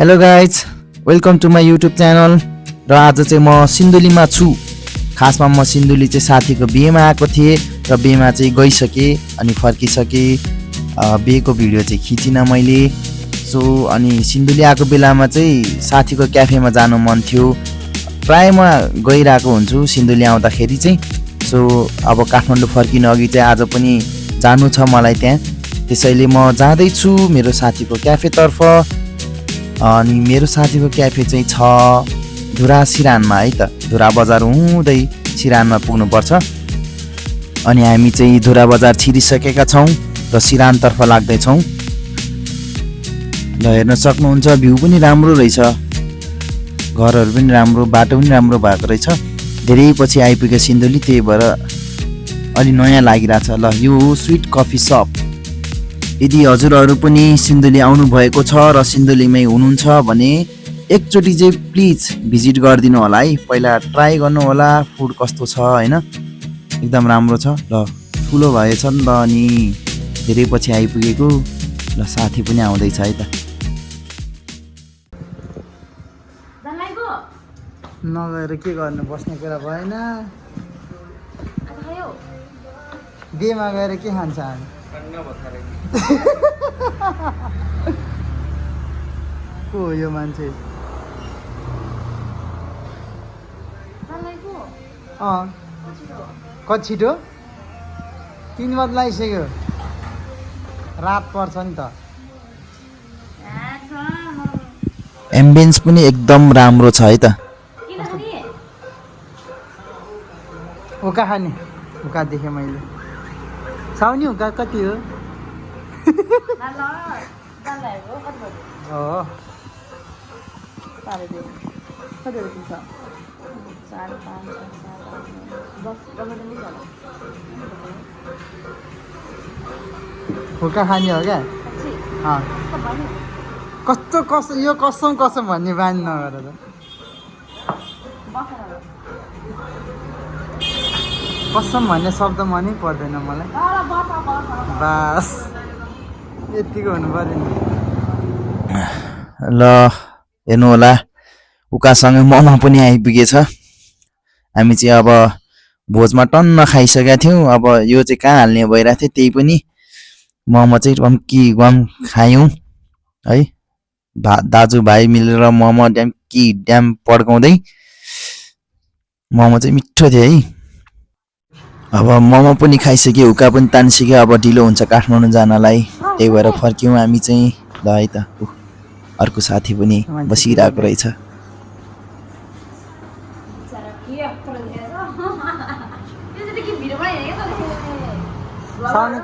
Hello guys, welcome to my YouTube channel. र आज चाहिँ म सिन्धुलीमा छु। खासमा म सिन्धुली चाहिँ साथीको बिहेमा आएको थिएँ र बिहेमा चाहिँ गइसकेँ अनि फर्किसकेँ। बिहेको भिडियो चाहिँ खिचिनँ मैले। अनि सिन्धुली आएको बेलामा चाहिँ साथीको क्याफेमा जानु मन थियो। प्राय म गइरहेको हुन्छु सिन्धुली आउँदाखेरि चाहिँ। अब काठमाडौँ फर्किनु अघि चाहिँ आज पनि जानु छ मलाई त्यहाँ। त्यसैले म जाँदैछु मेरो साथीको क्याफेतर्फ। अनि मेरो साथीको क्याफे चाहिँ छ धुरा सिरानमा है त। धुरा बजार हुँदै सिरानमा पुग्नुपर्छ। अनि हामी चाहिँ धुरा बजार छिरिसकेका छौँ र सिरानतर्फ लाग्दैछौँ। ल हेर्न सक्नुहुन्छ, भ्यू पनि राम्रो रहेछ, घरहरू पनि राम्रो, बाटो पनि राम्रो भएको रहेछ। धेरै पछि आइपुग्यो सिन्धुली, त्यही भएर अलि नयाँ लागिरहेछ। ल यो हो स्विट कफी सप। यदि हजुरहरू पनि सिन्धुली आउनु भएको छ र सिन्धुलीमै हुनुहुन्छ भने एकचोटि चाहिँ प्लिज भिजिट गरिदिनु होला है। पहिला ट्राई गर्नु होला फुड कस्तो छ हैन, एकदम राम्रो छ। ल ठुलो भएछ नि त, अनि धेरै पछि आइपुगेको। ल साथी पनि आउँदैछ है त। नगएर के गर्नु, बस्ने कुरा भएन। बिहेमा गएर के खान्छ हामी? को हो यो मान्छे? कति छिटो 3 बज्लाइसक्यो, रात पर्छ नि त। एम्बियन्स पनि एकदम राम्रो छ है त। उका खाने? उका देखेँ मैले। साउनी उका कति हो? हुर्का खाने हो क्या? कस्तो कसम, यो कसम कसम भन्ने बानी नगर त। कसम भन्ने शब्द मनै पर्दैन मलाई। बास यतिको हुनु पर्यो नि। ल हेर्नु होला, उकासँग मोमो पनि आइपुगेछ। हामी चाहिँ अब भोजमा टन्न खाइसकेका थियौँ। अब यो चाहिँ कहाँ हाल्ने भइरहेको थियो, त्यही पनि मोमो चाहिँ गम खायौँ है। दाजुभाइ मिलेर मोमो ड्याम पड्काउँदै। मोमो चाहिँ मिठो थियो है। अब मोमो पनि खाइसक्यो, हुक्का पनि तानिसक्यो। अब ढिलो हुन्छ काठमाडौँ जानलाई, त्यही भएर फर्क्यौँ हामी चाहिँ। ल है त, अर्को साथी पनि बसिरहेको रहेछ।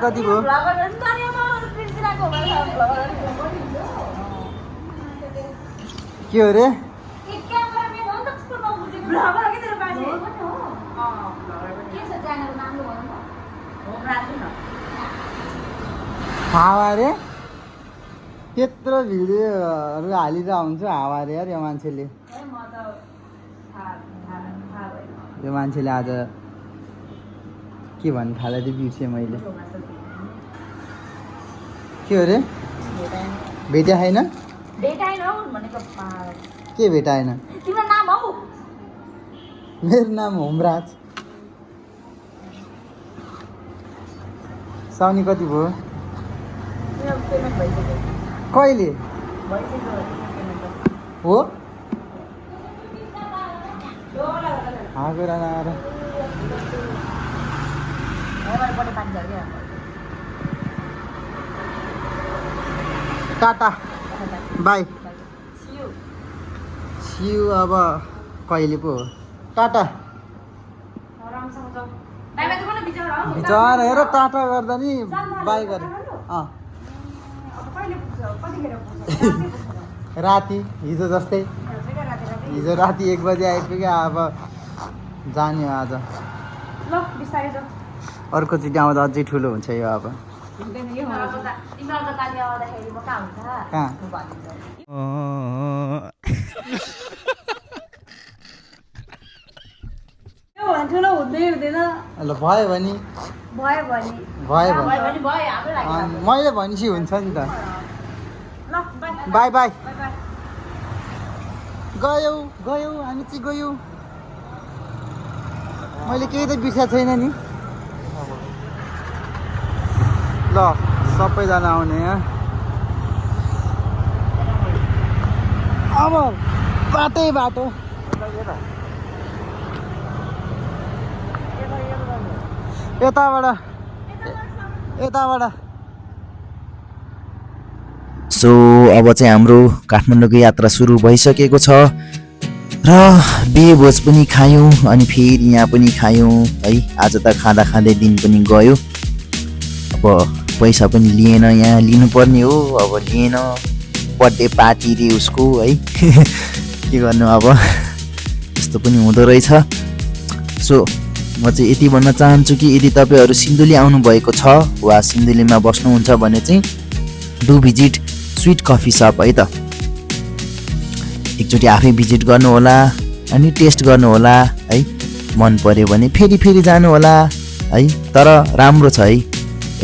कति भयो? के हो रे? हावा रे, त्यत्रो भिडियोहरू हालिरहेको हुन्छ। हावा रे यार, यो मान्छेले आज के भन्नु थालेँ त्यो बिर्सेँ मैले। के हो रे? भेट्या छैन? के भेटाएन? मेरो नाम होमराज। साउनी कति भयो? कहिले हो? Tata bye, see you. अब कहिले पो हो? टाटा। विचार हेर, टाटा गर्दा नि बाई गर। राति हिजो जस्तै, हिजो राति 1 बजे आइपुग्यो। अब जाने हो आज। अर्कोचोटि आउँदा अझै ठुलो हुन्छ यो। अब ठुलो हुँदै हुँदैन। ल भयो भने मैले भनेपछि हुन्छ नि त। By by. गयौ गयौ हामी चाहिँ गयौ मैले केही त बिर्सेको छैन नि ल सबैजना आउने यहाँ अब बाटै बाटो यताबाट सो अब चाहिँ हाम्रो काठमाडौँको यात्रा सुरु भइसकेको छ र बिहे भोज पनि खायौँ अनि फेरि यहाँ पनि खायौँ है आज त खाँदा खाँदै दिन पनि गयो अब पैसा पनि लिएन यहाँ लिनुपर्ने हो अब लिएन बर्थडे पार्टी रे उसको है के गर्नु अब यस्तो पनि हुँदो रहेछ सो म चाहिँ यति भन्न चाहन्छु कि यदि तपाईँहरू सिन्धुली आउनुभएको छ वा सिन्धुलीमा बस्नुहुन्छ भने चाहिँ do visit sweet coffee shop है त एकचोटि आफै भिजिट गर्नु होला अनि टेस्ट गर्नु होला है मन पर्यो भने फेरि फेरि जानु होला है तर राम्रो छ है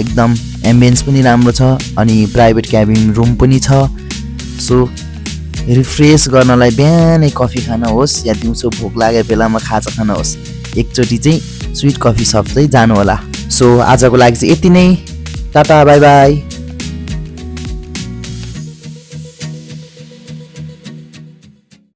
एकदम एम्बियन्स पनि राम्रो छ अनि प्राइभेट क्याबिन रुम पनि छ सो रिफ्रेस गर्नलाई बिहानै कफी खान होस् या दिउँसो भोक लागेको बेलामा खाजा खान होस् एकचोटि चाहिँ स्विट कफी सप चाहिँ जानु होला सो आजको लागि चाहिँ यति नै टाटा बाई बाई